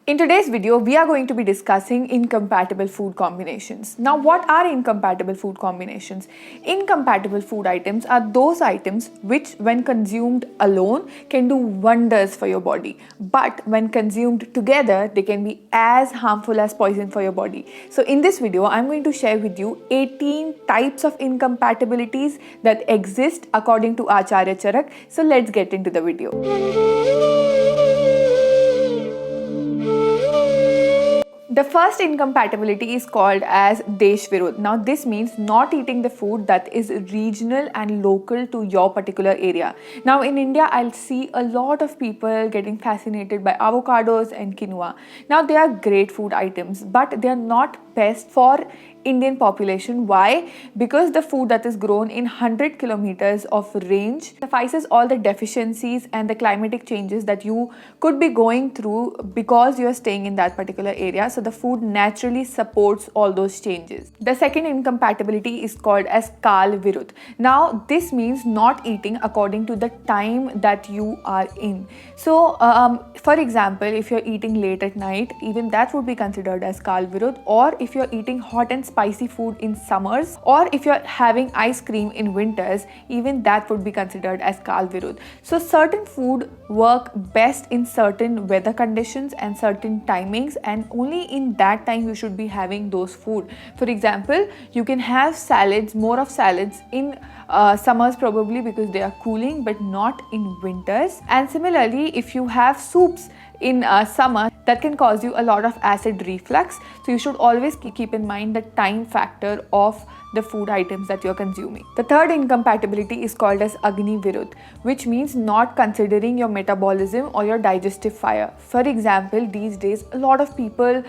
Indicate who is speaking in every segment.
Speaker 1: In today's video, we are going to be discussing incompatible food combinations. Now, what are incompatible food combinations? Incompatible food items are those items which, when consumed alone, can do wonders for your body. But when consumed together, they can be as harmful as poison for your body. So, in this video, I'm going to share with you 18 types of incompatibilities that exist according to Acharya Charak. So, let's get into the video. The first incompatibility is called as Desh Virudh. Now, this means not eating the food that is regional and local to your particular area. Now, in India, I'll see a lot of people getting fascinated by avocados and quinoa. Now, they are great food items, but they are not best for Indian population. Why? Because the food that is grown in 100 kilometers of range suffices all the deficiencies and the climatic changes that you could be going through because you are staying in that particular area. So the food naturally supports all those changes. The second incompatibility is called as Kal Virudh. Now this means not eating according to the time that you are in. So for example, if you're eating late at night, even that would be considered as Kal Virudh. Or if you're eating hot and spicy food in summers, or if you're having ice cream in winters, even that would be considered as Kal Virudh. So certain food work best in certain weather conditions and certain timings, and only in that time you should be having those food. For example, you can have salads, more of salads in summers probably because they are cooling, but not in winters. And similarly, if you have soups in summer, that can cause you a lot of acid reflux. So you should always keep in mind the time factor of the food items that you're consuming. The third incompatibility is called as Agni Virudh, which means not considering your metabolism or your digestive fire. For example, these days a lot of people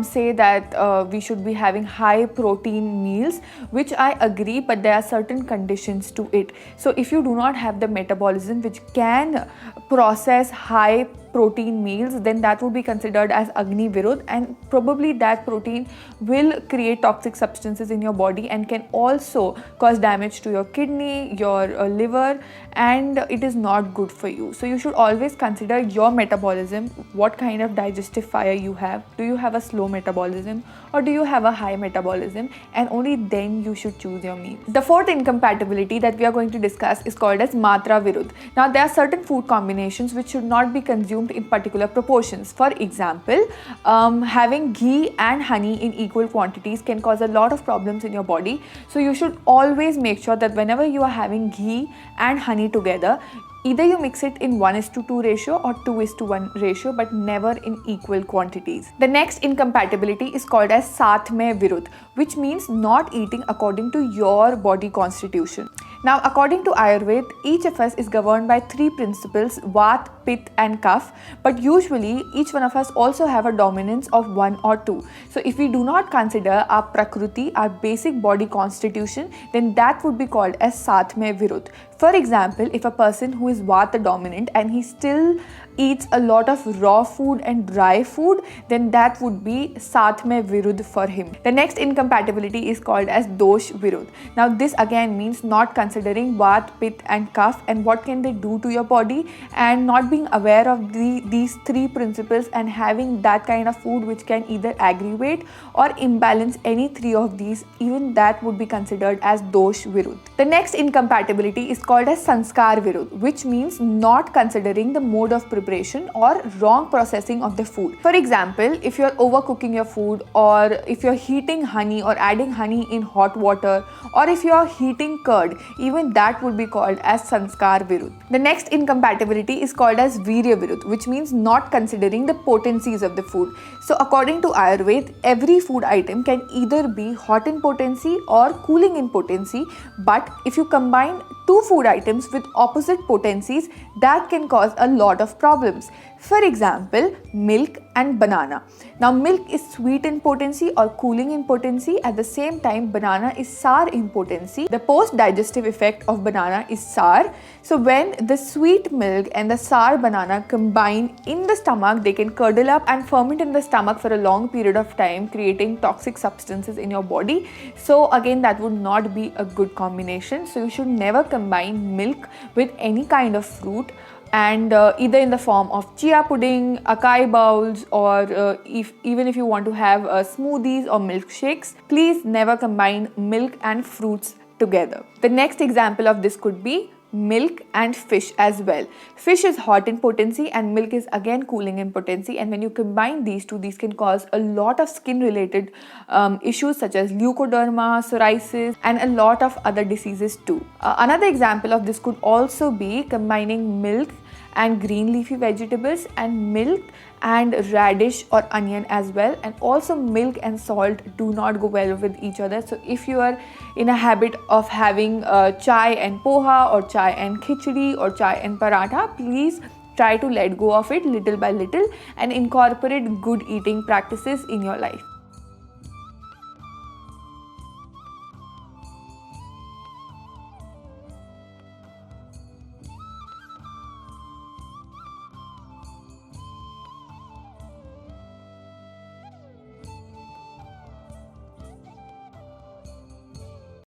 Speaker 1: say that we should be having high protein meals, which I agree, but there are certain conditions to it. So if you do not have the metabolism which can process high protein meals, then that would be considered as Agni Virudh, and probably that protein will create toxic substances in your body and can also cause damage to your kidney, your liver, and it is not good for you. So you should always consider your metabolism, what kind of digestive fire you have. Do you have a slow metabolism or do you have a high metabolism? And only then you should choose your meal. The fourth incompatibility that we are going to discuss is called as Matra Virudh. Now there are certain food combinations which should not be consumed in particular proportions. For example, having ghee and honey in equal quantities can cause a lot of problems in your body. So you should always make sure that whenever you are having ghee and honey together, either you mix it in 1:2 ratio or 2:1 ratio, but never in equal quantities. The next incompatibility is called as Satmay Virudh, which means not eating according to your body constitution. Now, according to Ayurveda, each of us is governed by three principles: Vat, Pitta and Kapha, but usually each one of us also have a dominance of one or two. So if we do not consider our Prakriti, our basic body constitution, then that would be called as Satmay Virudh. For example, if a person who is Vata dominant and he still eats a lot of raw food and dry food, then that would be Satmay Virudh for him. The next incompatibility is called as Dosh Virudh. Now this again means not considering Vat, Pitta and Kapha and what can they do to your body, and not being aware of these three principles and having that kind of food which can either aggravate or imbalance any three of these, even that would be considered as Dosh Virudh. The next incompatibility is called as Sanskar Virudh, which means not considering the mode of preparation or wrong processing of the food. For example, if you're overcooking your food, or if you're heating honey or adding honey in hot water, or if you're heating curd, even that would be called as Sanskar Virudh. The next incompatibility is called as Virya Virudh, which means not considering the potencies of the food. So according to Ayurveda, every food item can either be hot in potency or cooling in potency, but if you combine two food items with opposite potencies, that can cause a lot of problems. For example, milk and banana. Now milk is sweet in potency or cooling in potency. At the same time, banana is sour in potency. The post-digestive effect of banana is sour. So when the sweet milk and the sour banana combine in the stomach, they can curdle up and ferment in the stomach for a long period of time, creating toxic substances in your body. So again, that would not be a good combination. So you should never combine milk with any kind of fruit and either in the form of chia pudding, acai bowls, or even if you want to have smoothies or milkshakes, please never combine milk and fruits together. The next example of this could be milk and fish as well. Fish is hot in potency and milk is again cooling in potency, and when you combine these two, these can cause a lot of skin related issues such as leukoderma, psoriasis, and a lot of other diseases too. Another example of this could also be combining milk and green leafy vegetables, and milk and radish or onion as well. And also milk and salt do not go well with each other. So if you are in a habit of having chai and poha, or chai and khichdi, or chai and paratha, please try to let go of it little by little and incorporate good eating practices in your life.